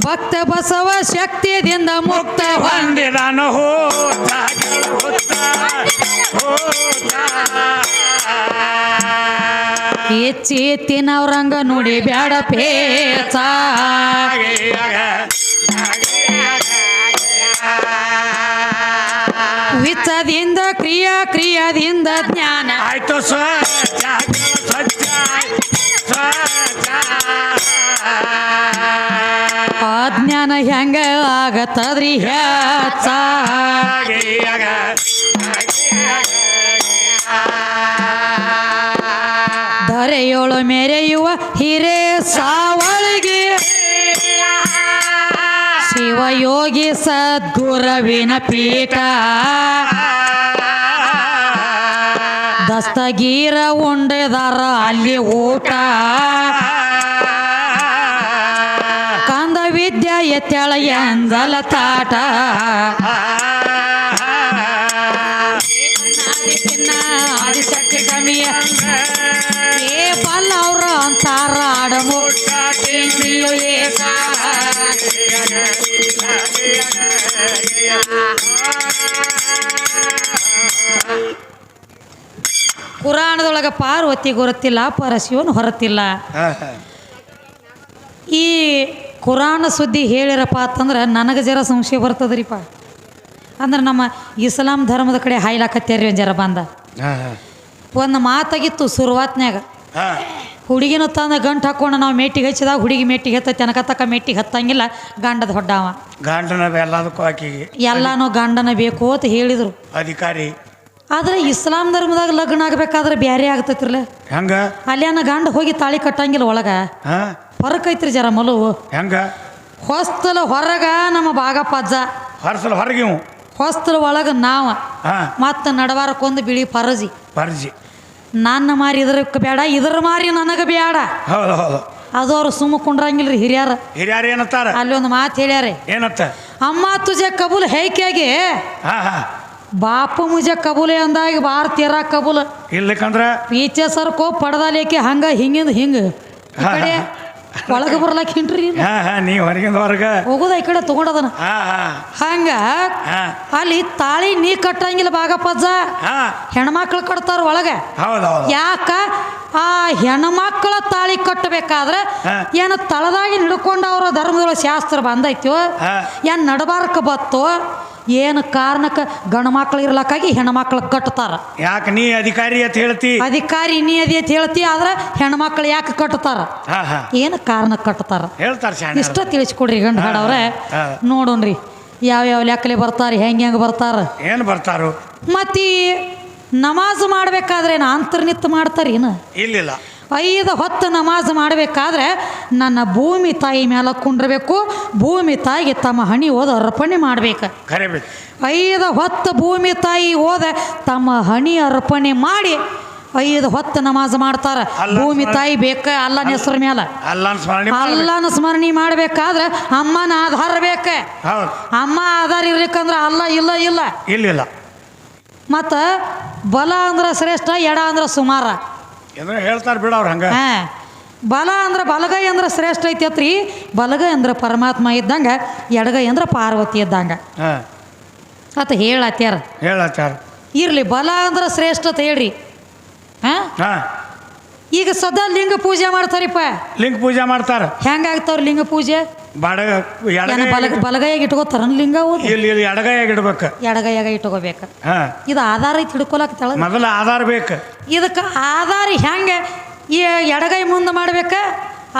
ಭಕ್ತ ಬಸವ ಶಕ್ತಿಯಿಂದ ಮುಕ್ತ ಹೊಂದಿದಾನು ಹೆಚ್ಚಿ ಎತ್ತಿನವ್ರಂಗ ನುಡಿ ಬ್ಯಾಡ ಪೇಚ ವಿಚ್ಚದಿಂದ ಕ್ರಿಯಾದಿಂದ ಜ್ಞಾನ ಆಯ್ತು ಸ್ವಚ್ಛ ಅಜ್ಞಾನ ಹೆಂಗ ಆಗತ್ತದ್ರಿ ಹೆಚ್ಚ ಧರೆಯೋಳು ಮೆರೆಯುವ ಹಿರೇ ಸಾವಳಿಗೆ ಶಿವಯೋಗಿ ಸದ್ಗುರವಿನ ಪೀಠ ದಸ್ತಗೀರ ಉಂಡೆದಾರ ಅಲ್ಲಿ ಊಟ ಕಂದ ವಿದ್ಯಾ ಎತ್ತಳ ಎಂದಲ ತಾಟ ಆದಿಶಕ್ತಿ ಕಮಿಯ ಏ ಬಲ್ಲ ಅವ್ರ ಅಂತಾರ ಆಡಮುಟ್ಟ ಏಕ ಪುರಾಣದೊಳಗ ಪಾರ್ವತಿ ಗೊತ್ತಿಲ್ಲ ಪರಶಿವನು ಹೊರತಿಲ್ಲ. ಈ ಕುರಾಣ ಸುದ್ದಿ ಹೇಳಿರಪ್ಪ ಅಂತಂದ್ರೆ ನನಗೆ ಜರ ಸಂಶಯ ಬರ್ತದ್ರಿಪ್ಪ. ಅಂದ್ರೆ ನಮ್ಮ ಇಸ್ಲಾಂ ಧರ್ಮದ ಕಡೆ ಹಾಯ್ಲಾಕತ್ಯಾರಿ ಒಂದು ಜರ ಬಂದ ಒಂದು ಮಾತಾಗಿತ್ತು ಶುರುವಾತ್ನ್ಯಾಗ. ಹುಡುಗಿನ ತಂದ ಗಂಟು ಹಾಕೊಂಡು ನಾವು ಮೇಟಿಗೆ ಹಚ್ಚಿದಾಗ ಹುಡುಗಿ ಮೇಟಿಗೆ ಹತ್ತೈತಿ ಅನಕತ್ತಕ್ಕ ಮೇಟಿಗೆ ಹತ್ತಂಗಿಲ್ಲ ಗಂಡದ ಹೊಡ್ಡವ ಗಂಡನ ಎಲ್ಲದಕ್ಕೂ ಆಕಿಗೆ ಎಲ್ಲಾನು ಗಂಡನ ಬೇಕು ಅಂತ ಹೇಳಿದರು ಅಧಿಕಾರಿ. ಆದ್ರೆ ಇಸ್ಲಾಂ ಧರ್ಮದಾಗ ಲಗ್ನ ಆಗ್ಬೇಕಾದ್ರೆ ಬ್ಯಾರೆ ಆಗ್ತೈತ್ರಲ್ಲ ಹೆಂಗ ಅಲ್ಲೇನ ಗಂಡ ಹೋಗಿ ತಾಳಿ ಕಟ್ಟಂಗಿಲ್ಲ ಒಳಗ ಹೊರಕ್ ಐತ್ರಿ ಜರ ಮಲವು ಹೆಂಗ ಹೊಸ್ತಲ ಹೊರಗ ನಮ್ಮ ಬಾಗಪ್ಪಜ್ಜ ಹೊರಸಲ ಹೊರಗೆ ಹೊಸ್ತಲ ಒಳಗ ನಾವ ಮತ್ತ ನಡವಾರಕ್ಕೊಂದು ಬಿಳಿ ಪರಜಿ ನನ್ನ ಮಾರಿ ಇದ್ರಕ್ಕೆ ಬೇಡ ಇದ್ರ ಮಾರಿ ನನಗ ಬೇಡ. ಹೌದು ಹೌದು ಅದು ಅವ್ರು ಸುಮ್ಮ ಕುಂಡ್ರಂಗಿಲ್ರಿ ಹಿರಿಯರ ಏನಂತಾರ ಅಲ್ಲಿ ಒಂದು ಮಾತು ಹೇಳ್ಯಾರ ಏನಂತ ಅಮ್ಮ ತುಜೆ ಕಬೂಲ್ ಹೇಗೆ ಬಾಪ ಮುಜೆ ಕಬೂಲೆ ಅಂದಾಗ ಬಾರ್ ತೀರಾ ಕಬೂಲ್ ಇಲ್ಲಕಂದ್ರ ಪೀಚೆ ಸರ್ಕೋ ಪಡದಾಲೇಕೆ ಹಂಗ ಹಿಂಗಿಂದ ಹಿಂಗ ಈ ಕಡೆ ಒಳಗೆ ಬರ್ಲಾಕ ಹಿಂಟ್ರಿ ನೀ ಹೊರಗಿಂದ ಹೊರಗ ಹೋಗುದ ಈ ಕಡೆ ತಗೊಂಡದನ ಹಂಗ ಅಲ್ಲಿ ತಾಳಿ ನೀ ಕಟ್ಟಂಗಿಲ್ಲ ಬಾಗಪ್ಪಜ್ಜ ಹೆಣ್ಮಕ್ಳು ಕಟ್ತಾರ ಒಳಗ. ಯಾಕ ಆ ಹೆಣ್ಮಕ್ಳ ತಾಳಿ ಕಟ್ಟಬೇಕಾದ್ರೆ ಏನ ತಳದಾಗಿ ಹಿಡ್ಕೊಂಡು ಅವ್ರ ಧರ್ಮದೊಳಗೆ ಶಾಸ್ತ್ರ ಬಂದೈತೋ ಏನ್ ನಡಬಾರ್ಕ ಬತ್ತೋ ಏನು ಕಾರಣಕ್ಕೆ ಗಂಡು ಮಕ್ಳು ಇರ್ಲಕ್ಕಾಗಿ ಹೆಣ್ಮಕ್ಳು ಕಟ್ತಾರ. ಯಾಕೆ ನೀ ಅಧಿಕಾರಿ ಅಂತ ಹೇಳ್ತಿ ಅಧಿಕಾರಿ ನೀ ಅದಿ ಅಂತ ಹೇಳ್ತಿ ಆದ್ರೆ ಹೆಣ್ಮಕ್ಳು ಯಾಕೆ ಕಟ್ತಾರ ಏನು ಕಾರಣಕ್ಕೆ ಕಟ್ತಾರ ಹೇಳ್ತಾರ ಇಷ್ಟ ತಿಳಿಸ್ಕೊಡ್ರಿ ಗಂಡು ಹಾಡವ್ರೆ ನೋಡೋಣ್ರಿ ಯಾವ್ಯಾವ ಲೆಕ್ಕಲೆ ಬರ್ತಾರೆ ಹೆಂಗೆ ಬರ್ತಾರ ಏನು ಬರ್ತಾರೋ. ಮತ್ತೆ ನಮಾಜ್ ಮಾಡ್ಬೇಕಾದ್ರೆ ಏನು ಅಂತರ್ನಿತ್ ಮಾಡ್ತಾರ ಏನು ಇಲ್ಲ 5 ಹೊತ್ತು ನಮಾಜ್ ಮಾಡಬೇಕಾದ್ರೆ ನನ್ನ ಭೂಮಿ ತಾಯಿ ಮೇಲೆ ಕುಂಡ್ರಬೇಕು. ಭೂಮಿ ತಾಯಿಗೆ ತಮ್ಮ ಹಣಿ ಓದ ಅರ್ಪಣೆ ಮಾಡ್ಬೇಕು. 5 ಹೊತ್ತು ಭೂಮಿ ತಾಯಿ ಓದ ತಮ್ಮ ಹಣಿ ಅರ್ಪಣೆ ಮಾಡಿ 5 ಹೊತ್ತು ನಮಾಜ್ ಮಾಡ್ತಾರ. ಭೂಮಿ ತಾಯಿ ಬೇಕ ಅಲ್ಲನ ಹೆಸರು ಮೇಲೆ ಅಲ್ಲನ ಸ್ಮರಣೆ ಮಾಡ್ಬೇಕಾದ್ರೆ ಅಮ್ಮನ ಆಧಾರ ಬೇಕ. ಅಮ್ಮ ಆಧಾರ ಇರ್ಲಿಕ್ಕಂದ್ರೆ ಅಲ್ಲ ಇಲ್ಲ ಮತ್ತ ಬಲ ಅಂದ್ರ ಶ್ರೇಷ್ಠ ಎಡ ಅಂದ್ರ ಸುಮಾರ ಹೇಳ್ತಾರ ಬಿಡ ಅವ್ರ ಹಂಗ. ಬಲ ಅಂದ್ರೆ ಬಲಗೈ ಅಂದ್ರೆ ಶ್ರೇಷ್ಠ ಐತೈತ್ರಿ. ಬಲಗೈ ಅಂದ್ರೆ ಪರಮಾತ್ಮ ಇದ್ದಂಗ ಎಡಗೈ ಅಂದ್ರೆ ಪಾರ್ವತಿ ಇದ್ದಂಗ ಅತ ಹೇಳತ್ಯಾರ ಇರ್ಲಿ. ಬಲ ಅಂದ್ರೆ ಶ್ರೇಷ್ಠತೆ ಹೇಳ್ರಿ. ಈಗ ಸದಾ ಲಿಂಗ ಪೂಜೆ ಮಾಡ್ತಾರಿಪ್ಪ. ಲಿಂಗ ಪೂಜೆ ಮಾಡ್ತಾರ. ಹೆಂಗಾಗ್ತಾವ್ರ ಲಿಂಗ ಪೂಜೆ? ಬಲಗೈಯಾಗ ಇಟ್ಕೋತಾರ ಲಿಂಗ ಎಡಗೈಯಾಗ ಇಡ್ಬೇಕು. ಎಡಗೈಯಾಗ ಇಟ್ಕೋಬೇಕ. ಇದು ಆಧಾರ ಐತಿ ಹಿಡ್ಕೊಳಕ್ ಮೊದಲ ಆಧಾರ ಬೇಕು. ಇದಕ್ಕೆ ಆಧಾರ ಹೆಂಗ ಈ ಎಡಗೈ ಮುಂದೆ ಮಾಡ್ಬೇಕ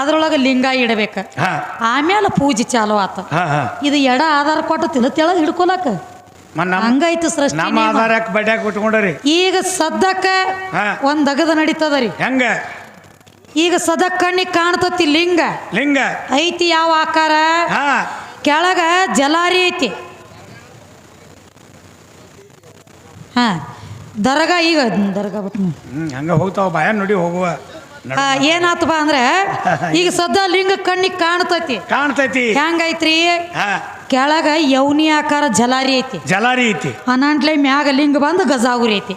ಅದ್ರೊಳಗೆ ಲಿಂಗ ಇಡಬೇಕ ಆಮೇಲೆ ಪೂಜೆ ಚಾಲು ಆತ. ಇದು ಎಡ ಆಧಾರ ಕೊಟ್ಟು ತಿಳ ಹಿಡ್ಕೊಳಕ ಹಂಗೈತಿ ಸೃಷ್ಟಿ. ಈಗ ಸದ್ಯಕ್ಕ ಒಂದ್ ಅಗದ ನಡೀತದರಿ. ಹೆಂಗ ಈಗ ಸದಕ್ ಕಣ್ಣಿಗೆ ಕಾಣ್ತತಿ ಲಿಂಗ ಐತಿ. ಯಾವ ಆಕಾರ? ಕೆಳಗ ಜಲಾರಿ ಐತಿ. ದರ್ಗಾ ಈಗ ದರ್ಗಾ ಹಂಗ ಹೋಗ್ತಾವ ಬಾಯ ನೋಡಿ ಹೋಗುವ ಏನಾತಪ್ಪ ಅಂದ್ರೆ ಈಗ ಸದ್ದ ಲಿಂಗ ಕಣ್ಣಿಗೆ ಕಾಣ್ತೈತಿ. ಹೆಂಗೈತ್ರಿ? ಕೆಳಗ ಯೌನಿ ಆಕಾರ ಜಲಾರಿ ಐತಿ. ಅನಂಟ್ಲೆ ಮ್ಯಾಗ ಲಿಂಗ ಬಂದ ಗಜಾವುರಿ ಐತಿ.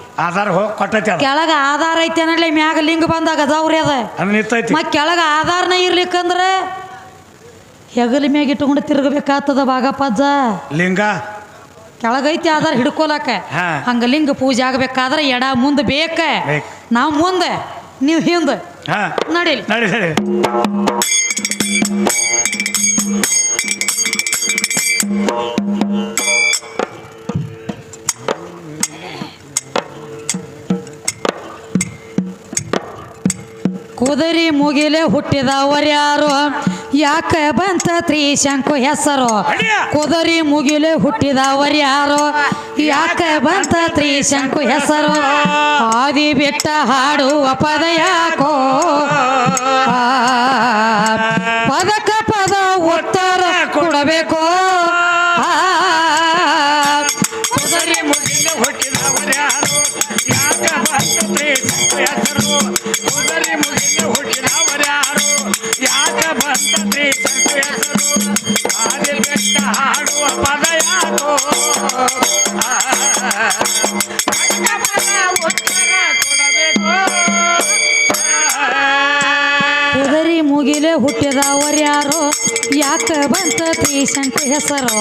ಕೆಳಗ ಆಧಾರ ಐತಿ ಅನಟ್ಲೆ ಮ್ಯಾಗ ಲಿಂಗ ಬಂದ ಗಜಾವುರಿ ಅದ. ಮತ್ ಕೆಳಗ ಆಧಾರನ ಇರ್ಲಿಕ್ಕಂದ್ರ ಹೆಗಲ ಮ್ಯಾಗ ಇಟ್ಕೊಂಡು ತಿರುಗಬೇಕಾಗ್ತದ ಬಾಗಪ್ಪಜ್ಜ. ಲಿಂಗ ಕೆಳಗೈತಿ ಆಧಾರ ಹಿಡ್ಕೊಳಕ. ಹಾ. ಹಂಗ ಲಿಂಗ ಪೂಜೆ ಆಗ್ಬೇಕಾದ್ರೆ ಎಡ ಮುಂದೆ ಬೇಕ. ನಾವು ಮುಂದೆ ನೀವು ಹಿಂದೆ ಹಾ ನಡೀಲಿ. ನಡಿ ಸರಿ. ಕುದರಿ ಮುಗಿಲೆ ಹುಟ್ಟಿದವರ್ಯಾರು ಯಾಕ ಬಂತ ತ್ರಿಶಂಕು ಹೆಸರು. ಕುದರಿ ಮುಗಿಲೆ ಹುಟ್ಟಿದವರ್ಯಾರು ಯಾಕ ಬಂತ ತ್ರಿಶಂಕು ಹೆಸರು. ಆದಿ ಬಿಟ್ಟ ಹಾಡುವ ಪದ ಯಾಕೋ ಪದಕ ಪದ ಉತ್ತರ ಕೊಡಬೇಕು. ಕುದರಿ ಮುಗಿಲೆ ಹುಟ್ಟಿದವರ್ಯಾರು ಯಾಕ ಬಂತ ತ್ರಿಶಂಕು ಹೆಸರು. ಕುದರಿ ಮುಗಿಲೆ ಹುಟ್ಟಿದವರ್ಯಾರು ಯಾಕ ಬಂತ ತ್ರಿಶಂಕು ಹೆಸರು. ಆದಿ ಬೆಟ್ಟ ಹಾಡುವ ಪದ ಯಾಕೋ ಉತ್ತರ ಕೊಡಬೇಕು. ಕುದರಿ ಮುಗಿಲೆ ಹುಟ್ಟಿದವರ್ಯಾರು ಯಾಕ ಬಂತ ತ್ರಿಶಂಕು ಹೆಸರು.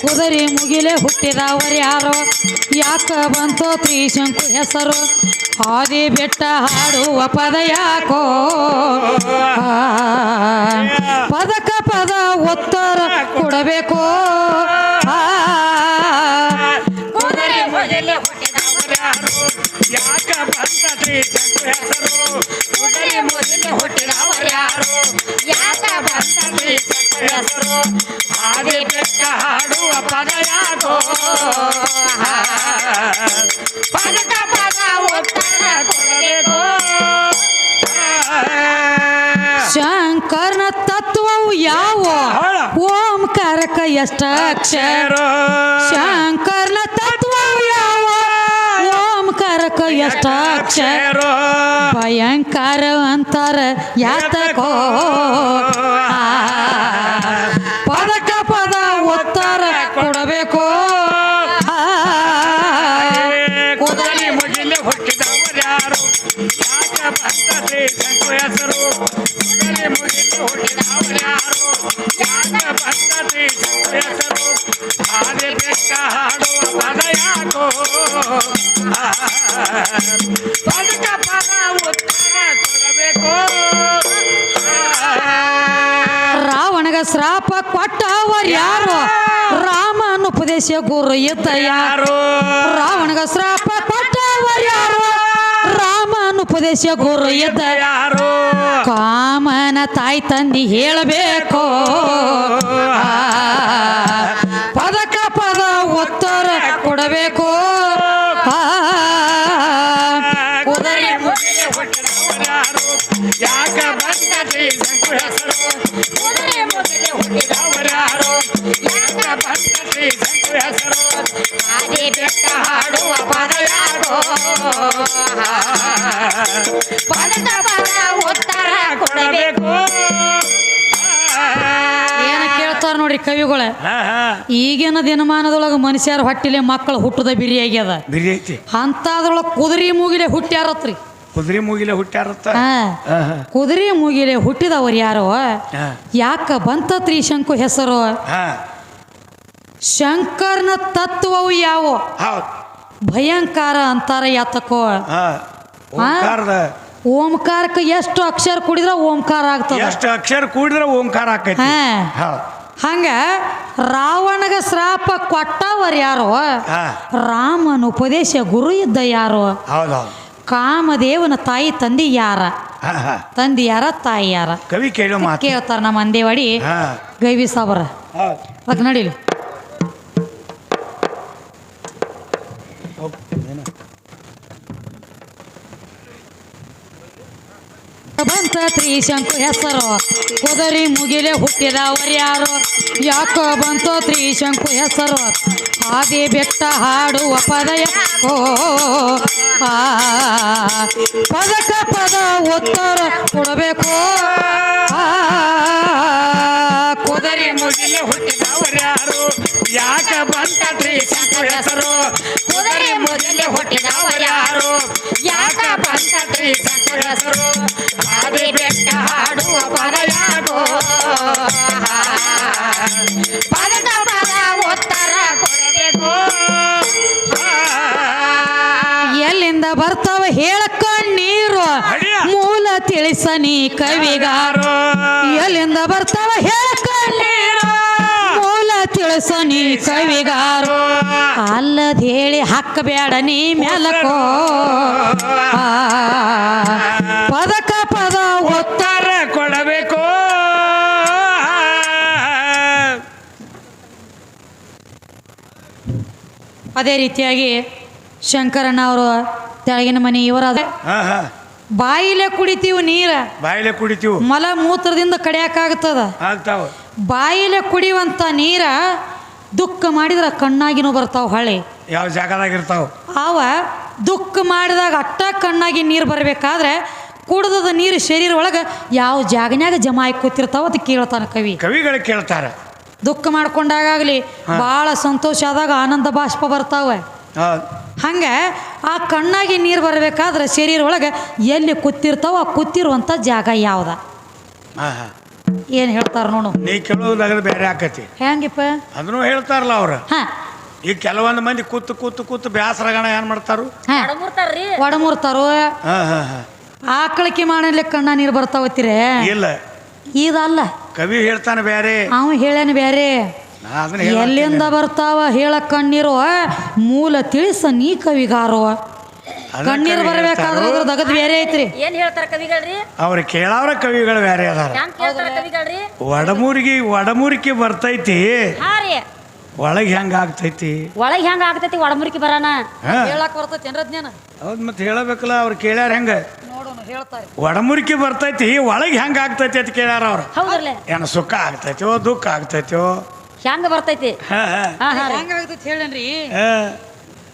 ಕುದರಿ ಮುಗಿಲೆ ಹುಟ್ಟಿದವರ್ಯಾರು ಯಾಕ ಬಂತ ತ್ರಿಶಂಕು ಹೆಸರು. ಆದಿ ಬೆಟ್ಟ ಹಾಡುವ ಪದ ಯಾಕೋ ಪದಕ ಪದ ಉತ್ತರ ಕೊಡಬೇಕು. ಕುದರಿ ಮುಗಿಲೆ ಹುಟ್ಟಿದವರ್ಯಾರು ಯಾಕ ಬಂತ ತ್ರಿಶಂಕು ಹೆಸರು. ಕುದರಿ ಮುಗಿಲೆ ಹುಟ್ಟಿದವರ್ಯಾರು ಯಾಕ ಬಂತ ತ್ರಿಶಂಕು ಹೆಸರು. ಆದಿ ಬೆಟ್ಟ ಹಾಡುವ ಪದ ಯಾಕೋ ಪದಕ ಪದ ಉತ್ತರ ಕೊಡಬೇಕು. ಶಂಕರನ ತತ್ವವು ಯಾವ ಓಂಕಾರಕ ಎಷ್ಟ ಅಕ್ಷರ. ಶಂಕರನ ತತ್ವವು ಯಾವ ಓಂಕಾರಕ ಎಷ್ಟ ಅಕ್ಷರ. ಭಯಂಕರ ಅಂತಾರ ಯಾತಕೋ ಪದಕ ಪದ ಉತ್ತರ ಕೊಡಬೇಕು. ಕುದರಿ ಮುಗಿಲೆ ಹುಟ್ಟಿದವರ್ಯಾರು ಯಾಕ ಬಂತ ತ್ರಿಶಂಕು ಹೆಸರು. ಕುದರಿ ಮುಗಿಲೆ ಹುಟ್ಟಿದವರ್ಯಾರು ಯಾಕ ಬಂತ ತ್ರಿಶಂಕು ಹೆಸರು. ಆದಿ ಬೆಟ್ಟ ಹಾಡುವ ಪದ ಯಾಕೋ ಪದಕ ಪದ ಉತ್ತರ ಕೊಡಬೇಕು. ರಾವಣಗ ಶ್ರಾಪ ಕೊಟ್ಟವರ್ಯಾರು ರಾಮನ ಉಪದೇಶ ಗುರು ಇದ್ದ ಯಾರು. ರಾವಣಗ ಶ್ರಾಪ ಕೊಟ್ಟವರ್ಯಾರು ರಾಮನ ಉಪದೇಶ ಗುರು ಇದ್ದ ಯಾರು. ಕಾಮನ ತಾಯಿ ತಂದಿ ಹೇಳಬೇಕು. ಪದಕ ಪದ ಉತ್ತರ ಕೊಡಬೇಕು. ಕುದರಿ ಮುಗಿಲೆ ಹುಟ್ಟಿದವರ್ಯಾರು ಯಾಕ ಬಂತ ತ್ರಿಶಂಕು ಹೆಸರು. ಕುದರಿ ಮುಗಿಲೆ ಹುಟ್ಟಿದವರ್ಯಾರು ಯಾಕ ಬಂತ ತ್ರಿಶಂಕು ಹೆಸರು. ಆದಿ ಬೆಟ್ಟ ಹಾಡುವ ಪದ ಯಾಕೋ ಪದಕ ಪದ ಉತ್ತರ ಕೊಡಬೇಕು. ಏನ ಕೇಳ್ತಾರ ನೋಡ್ರಿ ಕವಿಗಳ. ಈಗಿನ ದಿನಮಾನದೊಳಗ ಮನುಷ್ಯರ ಹೊಟ್ಟಿಲೆ ಮಕ್ಕಳು ಹುಟ್ಟದ ಬಿರಿ ಆಗ್ಯದ. ಬಿರಿ ಐತಿ ಅಂತದ್ರೊಳಗ ಕುದುರೆ ಮುಗಿಲೆ ಹುಟ್ಟ್ಯಾರತ್ರಿ. ಕುದುರೆ ಮುಗಿಲೆ ಹುಟ್ಟ್ಯಾರತ್ತ. ಕುದುರೆ ಮುಗಿಲೆ ಹುಟ್ಟಿದವರು ಯಾರು ಯಾಕ ಬಂತ ತ್ರಿಶಂಕು ಹೆಸರು. ಶಂಕರನ ತತ್ವವು ಯಾವ ಭಯಂಕರ ಅಂತಾರ ಯಾತಕೋ. ಓಂಕಾರಕ್ಕೆ ಎಷ್ಟು ಅಕ್ಷರ ಕೂಡಿದ್ರೆ ಓಂಕಾರ ಆಗ್ತದೆ. ಎಷ್ಟು ಅಕ್ಷರ ಕೂಡಿದ್ರೆ ಓಂಕಾರ ಆಕೈತಿ. ಹಂಗ ರಾವಣಗ ಶ್ರಾಪ ಕೊಟ್ಟವರು ಯಾರು ರಾಮನ ಉಪದೇಶ ಗುರು ಇದ್ದ ಯಾರು. ಕಾಮದೇವನ ತಾಯಿ ತಂದಿ ಯಾರ. ತಂದಿ ಯಾರ ತಾಯಿ ಯಾರ ಕವಿ ಕೇಳೋ ಮಾತು ಕೇಳ್ತಾರ ನಮ್ಮ ಅಂದೇವಾಡಿ ಗೈವಿ ಸಾಬರ. ಅದಕ್ಕೆ ನಡೀಲಿ. ಬಂತ ತ್ರಿಶಂಕು ಹೆಸರು. ಕುದರಿ ಮುಗಿಲೆ ಹುಟ್ಟಿದವರು ಯಾರು ಯಾಕ ಬಂತು ತ್ರಿಶಂಕು ಹೆಸರು. ಆದಿ ಬೆಟ್ಟ ಹಾಡುವ ಪದ ಯಾಕೋ ಪದಕ ಪದ ಉತ್ತರ ಕೊಡಬೇಕು. ಕುದರಿ ಮುಗಿಲೆ ಹುಟ್ಟಿದವರು ಯಾರು ಯಾಕ ಬಂತ ತ್ರಿಶಂಕು ಹೆಸರು. ಕುದರಿ ಮುಗಿಲೆ ಹುಟ್ಟಿದವರು ಯಾರು ಯಾಕ ಬಂತ ತ್ರಿಶಂಕು ಹೆಸರು. ಆದಿ ಬೆಟ್ಟ ಹಾಡುವ ಪದ ಯಾಕೋ ಪದಕ ಪದ ಉತ್ತರ ಕೊಡಬೇಕು ಎಲ್ಲಿಂದ ಬರ್ತಾವ ಹೇಳ ಕಣ್ಣೀರು ಮೂಲ ತಿಳಿಸನಿ ಕವಿಗಾರು ಎಲ್ಲಿಂದ ಬರ್ತಾವ ಹೇಳ ಕಣ್ಣೀರು ಮೂಲ ತಿಳಿಸನಿ ಕವಿಗಾರು ಅಲ್ಲದ ಹೇಳಿ ಹಾಕಬೇಡ ನೀ ಮೆಲಕೋ ಪದಕ ಪದ ಉತ್ತರ ಕೊಡಬೇಕು ಅದೇ ರೀತಿಯಾಗಿ ಶಂಕರಣ್ಣ ಅವರು ತೆಳಗಿನ ಮನೆ ಇವರಾದ ಬಾಯಿಲೆ ಕುಡಿತೀವಿ ನೀರ ಬಾಯಿಲೆ ಕುಡಿತೀವಿ ಮಲ ಮೂತ್ರದಿಂದ ಕಡಿಯಕ್ಕಾಗ್ತದ ಆಗ್ತಾವ ಬಾಯಿಲೆ ಕುಡಿಯುವಂತ ನೀರ ದುಃಖ ಮಾಡಿದ್ರ ಕಣ್ಣಾಗಿನೂ ಬರ್ತಾವ ಹೊಳೆ ಯಾವ ಜಾಗದಾಗ ಇರ್ತಾವ ಅವ ದುಃಖ ಮಾಡಿದಾಗ ಅಟ್ಟ ಕಣ್ಣಾಗಿ ನೀರು ಬರಬೇಕಾದ್ರೆ ಕುಡ್ದದ ನೀರು ಶರೀರ ಒಳಗೆ ಯಾವ ಜಾಗನ್ಯಾಗ ಜಮಾ ಆಗಿ ಕೂತಿರ್ತಾವ ಅದು ಕೇಳ್ತಾನ ಕವಿ ಕವಿಗಳು ಕೇಳ್ತಾರ ದುಃಖ ಮಾಡ್ಕೊಂಡಾಗಲಿ ಭಾಳ ಸಂತೋಷ ಆದಾಗ ಆನಂದ ಬಾಷ್ಪ ಬರ್ತಾವೆ ಹಂಗೆ ಆ ಕಣ್ಣಾಗಿ ನೀರು ಬರಬೇಕಾದ್ರೆ ಶರೀರ ಒಳಗೆ ಎಲ್ಲಿ ಕೂತಿರ್ತಾವ ಆ ಕೂತಿರುವಂಥ ಜಾಗ ಯಾವ್ದ ಏನು ಹೇಳ್ತಾರ ನೋಡು ನೀ ಕೆಲವು ಬೇರೆ ಆಕತಿ ಹೆಂಗಿಪ್ಪ ಅದನ್ನು ಹೇಳ್ತಾರಲ್ಲ ಅವ್ರು ಹಾಂ ಈಗ ಕೆಲವೊಂದು ಮಂದಿ ಕೂತು ಬ್ಯಾಸರಗಣ ಏನ್ ಮಾಡ್ತಾರು ಒಡಮೂರ್ತಾರು ಆಕಳಿಕೆ ಮಾಡಲಿಕ್ಕೆ ಕಣ್ಣ ನೀರು ಬರ್ತಾವತ್ತೀರೇ ಇಲ್ಲ ಇದಲ್ಲ ಕವಿ ಹೇಳ್ತಾನೆ ಬೇರೆ ಅವ ಹೇಳೇನು ಬೇರೆ ಎಲ್ಲಿಂದ ಬರ್ತಾವ ಹೇಳ ಕಣ್ಣೀರು ಮೂಲ ತಿಳಿಸ ನೀ ಕವಿಗಾರು ಕಣ್ಣೀರು ಬರ್ಬೇಕಾದ್ರೆ ಅದ್ರ ದಗದ್ ಬೇರೆ ಐತ್ರಿ ಏನ್ ಹೇಳ್ತಾರ ಕವಿಗಳ್ರಿ ಅವ್ರ ಕೇಳವ್ರ ಕವಿಗಳು ಬೇರೆ ಅದಾರ ಹೆಂಗ್ ಕೇಳ್ತಾರ ಕವಿಗಳ್ರಿ ಒಡಮೂರಿಗೆ ಬರ್ತೈತಿ ಹಾ ರೀ ಒಳಗೆ ಹೆಂಗ ಆಗ್ತೈತಿ ಒಳಗ್ ಹೆಂಗ ಆಗ್ತೈತಿ ಒಡಮುರಿಕಿ ಬರಾನ ಹೇಳಕ್ ಬರ್ತೈತಿ ಜ್ಞಾನ ಹೌದ್ ಮತ್ತೆ ಹೇಳಬೇಕಲ್ಲ ಅವ್ರು ಕೇಳ್ಯಾರ ಹೆಂಗ ನೋಡೋಣ ಹೇಳ್ತಾರೆ ಒಡಮುರಿಕೆ ಬರ್ತೈತಿ ಒಳಗೆ ಹೆಂಗ ಆಗ್ತೈತಿ ಅಂತ ಕೇಳ್ಯಾರ ಅವ್ರು ಹೌದ್ರಲ್ಲ ಏನು ಸುಖ ಆಗ್ತೈತೋ ದುಃಖ ಆಗ್ತೈತೋ ಹೆಂಗ ಬರ್ತೈತಿ ಹಾ ಹಾ ರೀ ಹೆಂಗಾಗ್ತೈತಿ ಹೇಳೇನ್ರಿ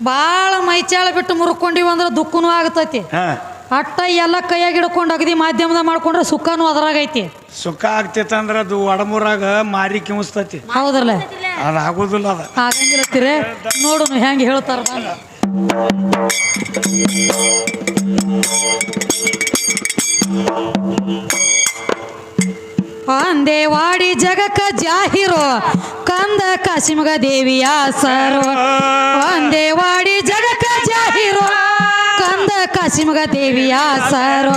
ಭಾಳ ಮೈಚಾಳ ಬಿಟ್ಟು ಮುರ್ಕೊಂಡಿವ ಅಂದ್ರೆ ದುಃಖನೂ ಆಗ್ತೈತಿ ಅಟ್ಟ ಎಲ್ಲ ಕೈಯಾಗಿ ಹಿಡ್ಕೊಂಡು ಅಗದಿ ಮಾಧ್ಯಮದ ಮಾಡ್ಕೊಂಡ್ರೆ ಸುಖನೂ ಅದ್ರಾಗೈತಿ ಸುಖ ಆಗ್ತೈತೆ ಅಂದ್ರೆ ಅದು ಒಡಮೂರಾಗ ಮಾರಿ ಕಿಮಿಸ್ತೈತಿ ಹೌದ್ರಲ್ಲ ಅದು ಆಗೋದಿಲ್ಲ ಅದ ಆಗಂಗಿಲ್ಲತ್ತೀರಿ ನೋಡೋಣ ಹೆಂಗೆ ಹೇಳ್ತಾರ ಅಂದೇ ವಾಡಿ ಜಗಕ್ಕ ಜಾಹಿರು ಕಂದ ಕಾಶಿಮಗ ದೇವಿಯ ಸರು ಒಂದೇ ವಾಡಿ ಜಗಕ್ಕ ಜಾಹಿರು ಕಂದ ಕಾಶಿಮಗ ದೇವಿಯ ಸರು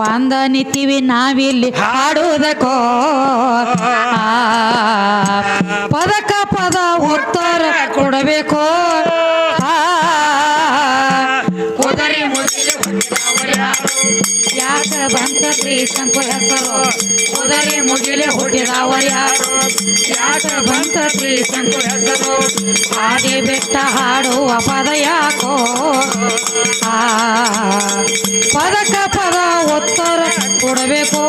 ಬಂದ ನಿಂತೀವಿ ನಾವಿಲ್ಲಿ ಹಾಡುವುದಕ್ಕೋ ಪದಕ ಪದ ಉತ್ತರ ಕೊಡಬೇಕು ಯಾಕ ಬಂತತ್ರಿ ಶಂಕು ಹೆಸರು ಕುದುರೆ ಮುಗಿಲೆ ಹುಟ್ಟಿದವರು ಯಾರು ಯಾಕ ಬಂತತ್ರಿ ಶಂಕು ಹೆಸರು ಹಾಗೆ ಬೆಟ್ಟ ಹಾಡುವ ಪದ ಯಾಕೋ ಪದಕ ಪದ ಉತ್ತರ ಕೊಡಬೇಕು